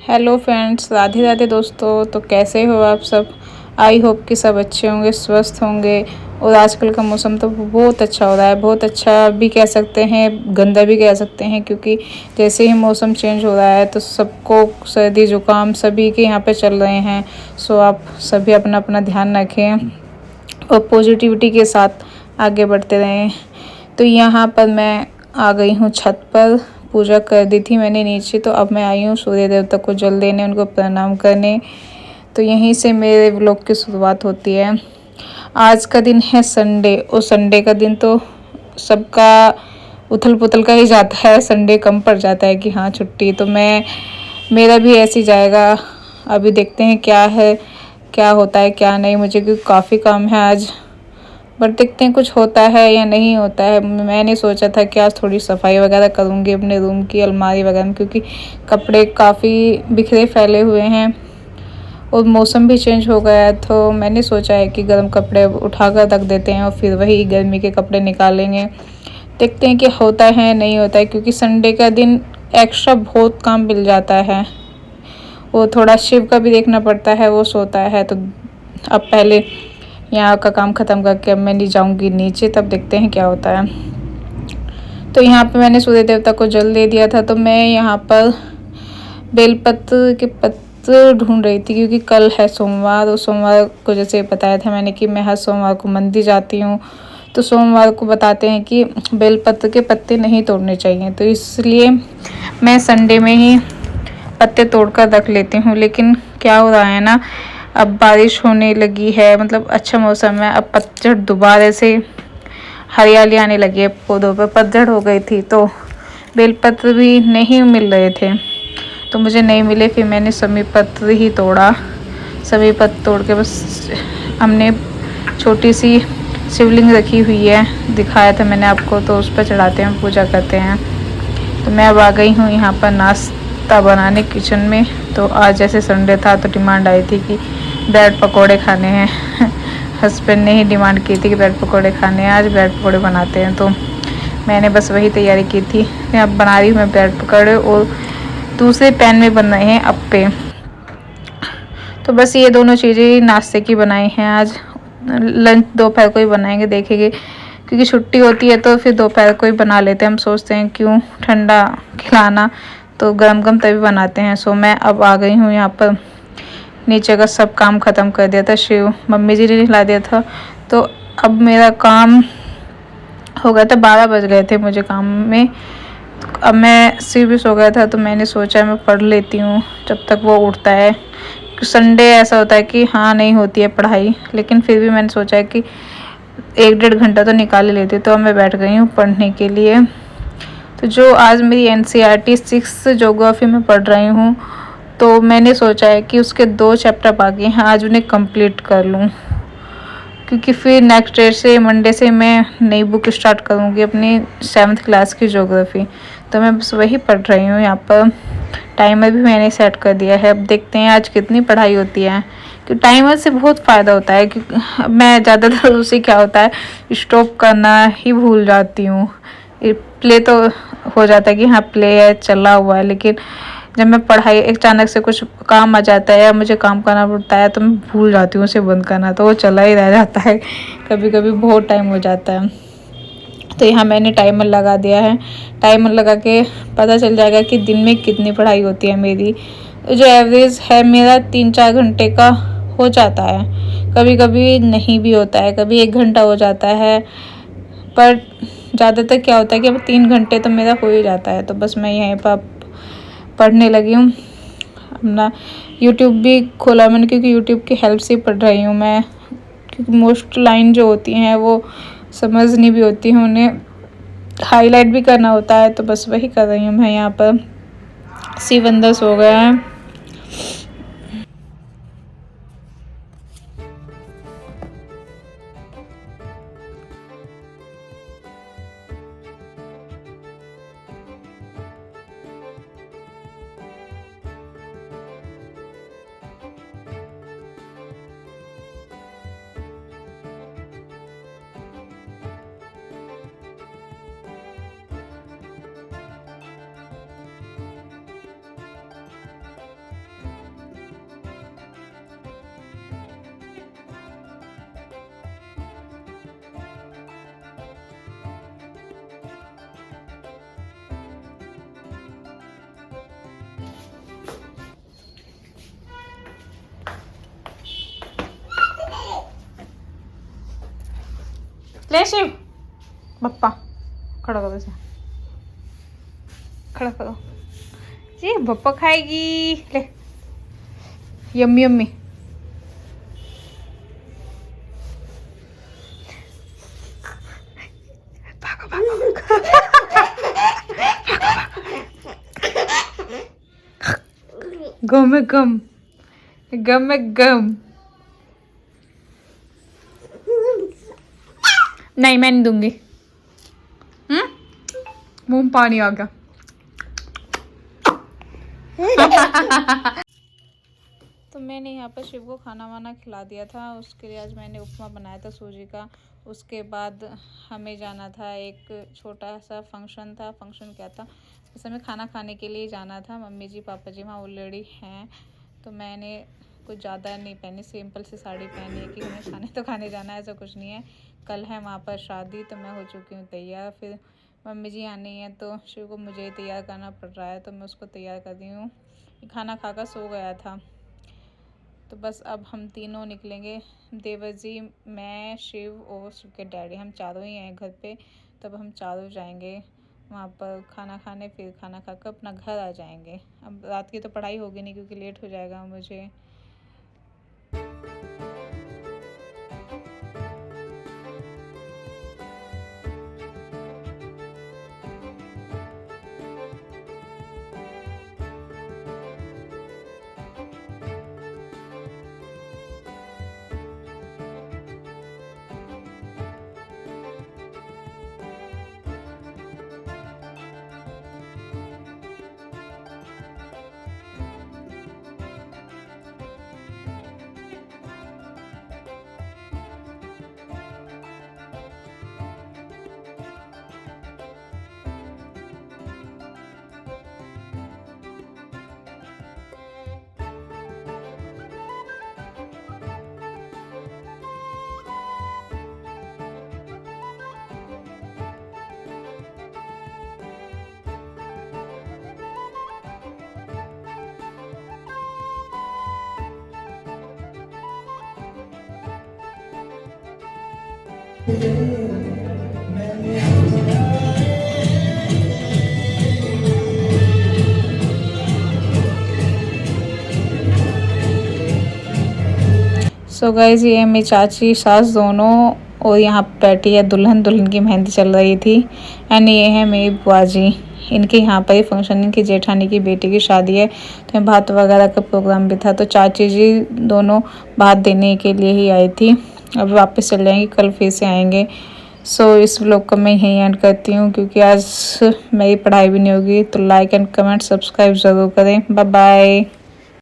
Hello friends, Radhe Radhe दोस्तों। तो कैसे हो आप सब। आई होप कि सब अच्छे होंगे, स्वस्थ होंगे। और आजकल का मौसम तो बहुत अच्छा हो रहा है, बहुत अच्छा भी कह सकते हैं, गंदा भी कह सकते हैं, क्योंकि जैसे ही मौसम चेंज हो रहा है तो सबको सर्दी जुकाम सभी के यहाँ पे चल रहे हैं। सो आप सभी अपना अपना ध्यान रखें और पॉजिटिविटी के साथ आगे बढ़ते रहें। तो यहाँ पर मैं आ गई हूँ छत पर। पूजा कर दी थी मैंने नीचे, तो अब मैं आई हूँ सूर्य देवता को जल देने, उनको प्रणाम करने। तो यहीं से मेरे व्लॉग की शुरुआत होती है। आज का दिन है संडे, और संडे का दिन तो सबका उथल पुथल का ही जाता है। संडे कम पड़ जाता है कि हाँ छुट्टी, तो मेरा भी ऐसे ही जाएगा। अभी देखते हैं क्या है, क्या होता है क्या नहीं, मुझे क्योंकि काफ़ी काम है आज। बट देखते हैं कुछ होता है या नहीं होता है। मैंने सोचा था कि आज थोड़ी सफाई वगैरह करूँगी अपने रूम की अलमारी वगैरह में, क्योंकि कपड़े काफ़ी बिखरे फैले हुए हैं और मौसम भी चेंज हो गया है। तो मैंने सोचा है कि गर्म कपड़े उठा कर रख देते हैं और फिर वही गर्मी के कपड़े निकालेंगे। देखते हैं कि होता है नहीं होता है, क्योंकि संडे का दिन एक्स्ट्रा बहुत काम मिल जाता है। वो थोड़ा शिव का भी देखना पड़ता है, वो सोता है। तो अब पहले यहाँ का काम ख़त्म करके अब मैं नहीं जाऊँगी नीचे, तब देखते हैं क्या होता है। तो यहाँ पे मैंने सूर्य देवता को जल दे दिया था। तो मैं यहाँ पर बेलपत्र के पत्र ढूंढ रही थी, क्योंकि कल है सोमवार, और सोमवार को जैसे बताया था मैंने कि मैं हर सोमवार को मंदिर जाती हूँ। तो सोमवार को बताते हैं कि बेलपत्र के पत्ते नहीं तोड़ने चाहिए, तो इसलिए मैं संडे में ही पत्ते तोड़कर रख लेती हूँ। लेकिन क्या हो रहा है ना, अब बारिश होने लगी है, मतलब अच्छा मौसम है। अब पतझड़ दोबारा से हरियाली आने लगी है पौधों पर। पतझड़ हो गई थी तो बेलपत्र भी नहीं मिल रहे थे, तो मुझे नहीं मिले। फिर मैंने समी पत्र ही तोड़ा। समी पत्र तोड़ के बस हमने छोटी सी शिवलिंग रखी हुई है, दिखाया था मैंने आपको, तो उस पर चढ़ाते हैं, पूजा करते हैं। तो मैं अब आ गई हूँ यहाँ पर नाश्ता बनाने किचन में। तो आज जैसे संडे था तो डिमांड आई थी कि ब्रेड पकोड़े खाने हैं। हस्बैंड ने ही डिमांड की थी कि ब्रेड पकोड़े खाने हैं, आज ब्रेड पकोड़े बनाते हैं। तो मैंने बस वही तैयारी की थी। अब बना रही हूँ मैं ब्रेड पकोड़े, और दूसरे पैन में बन रहे हैं अप्पे। तो बस ये दोनों चीज़ें नाश्ते की बनाई हैं आज। लंच दोपहर को ही बनाएंगे, देखेंगे, क्योंकि छुट्टी होती है तो फिर दोपहर को ही बना लेते हैं। हम सोचते हैं क्यों ठंडा खिलाना, तो गरम गरम तभी बनाते हैं। सो मैं अब आ गई हूँ यहाँ पर। नीचे का सब काम ख़त्म कर दिया था, शिव मम्मी जी ने हिला दिया था। तो अब मेरा काम हो गया था, 12 बज गए थे मुझे काम में। अब मैं शिव भी सो गया था, तो मैंने सोचा मैं पढ़ लेती हूँ जब तक वो उठता है। संडे ऐसा होता है कि हाँ नहीं होती है पढ़ाई, लेकिन फिर भी मैंने सोचा है कि 1-1.5 घंटा तो निकाल ही लेती। तो अब मैं बैठ गई हूँ पढ़ने के लिए। तो जो आज मेरी NCERT 6 ज्योग्राफी में पढ़ रही हूँ, तो मैंने सोचा है कि उसके 2 चैप्टर बाकी हैं, आज उन्हें कंप्लीट कर लूँ, क्योंकि फिर नेक्स्ट डे से मंडे से मैं नई बुक स्टार्ट करूँगी अपनी 7th क्लास की ज्योग्राफी। तो मैं बस वही पढ़ रही हूँ यहाँ पर। टाइमर भी मैंने सेट कर दिया है। अब देखते हैं आज कितनी पढ़ाई होती है, कि टाइमर से बहुत फ़ायदा होता है। क्योंकि मैं ज़्यादातर उससे क्या होता है, स्टॉप करना ही भूल जाती हूँ। प्ले तो हो जाता है कि हाँ प्ले है, चला हुआ है, लेकिन जब मैं पढ़ाई अचानक से कुछ काम आ जाता है या मुझे काम करना पड़ता है तो मैं भूल जाती हूँ उसे बंद करना, तो वो चला ही रह जाता है। कभी कभी बहुत टाइम हो जाता है। तो यहाँ मैंने टाइमर लगा दिया है। टाइमर लगा के पता चल जाएगा कि दिन में कितनी पढ़ाई होती है मेरी। जो एवरेज है मेरा 3-4 घंटे का हो जाता है। कभी कभी नहीं भी होता है, कभी 1 घंटा हो जाता है। पर ज़्यादातर क्या होता है कि अब 3 घंटे तो मेरा हो ही जाता है। तो बस मैं यहीं पर पढ़ने लगी हूँ। अपना यूट्यूब भी खोला मैंने, क्योंकि यूट्यूब की हेल्प से पढ़ रही हूँ मैं, क्योंकि मोस्ट लाइन जो होती हैं वो समझ नहीं भी होती हैं, उन्हें हाईलाइट भी करना होता है। तो बस वही कर रही हूँ मैं यहाँ पर। शिव अंदर सो गया है। ले शिव पप्पा खड़ा करो इसे, खड़ा करो जी, पप्पा खाएगी। ले यम्मी यम्मी। भागो भागो गम है गम, गम है गम। नहीं मैं नहीं दूंगी। मुंह में पानी आ गया। तो मैंने यहाँ पर शिव को खाना वाना खिला दिया था। उसके लिए आज मैंने उपमा बनाया था सूजी का। उसके बाद हमें जाना था, एक छोटा सा फंक्शन था। फंक्शन क्या था, उस समय खाना खाने के लिए जाना था। मम्मी जी पापा जी वहाँ ऑलरेडी हैं, तो मैंने कुछ ज़्यादा नहीं पहनी, सिंपल सी साड़ी पहनी है कि हमें खाने तो खाने जाना है, ऐसा कुछ नहीं है। कल है वहाँ पर शादी, तो मैं हो चुकी हूँ तैयार। फिर मम्मी जी आनी है तो शिव को मुझे तैयार करना पड़ रहा है, तो मैं उसको तैयार कर रही हूँ। खाना खाकर सो गया था, तो बस अब हम तीनों निकलेंगे, देवर जी, मैं, शिव और शिव के डैडी, हम चारों ही हैं घर पे। तब हम चारों जाएंगे वहाँ पर खाना खाने। फिर खाना खाकर अपना घर आ जाएंगे। अब रात की तो पढ़ाई होगी नहीं क्योंकि लेट हो जाएगा मुझे। सो गाइस, ये मेरी चाची सास दोनों, और यहाँ बैठी है दुल्हन। दुल्हन की मेहंदी चल रही थी। एंड ये है मेरी बुआ जी, इनके यहाँ पर ही फंक्शन, इनकी जेठानी की बेटी की शादी है, तो भात वगैरह का प्रोग्राम भी था। तो चाची जी दोनों भात देने के लिए ही आई थी। अब वापस चल जाएंगे, कल फिर से आएंगे। सो इस व्लॉग को मैं यहीं एंड करती हूँ क्योंकि आज मेरी पढ़ाई भी नहीं होगी। तो लाइक एंड कमेंट सब्सक्राइब ज़रूर करें। Bye bye.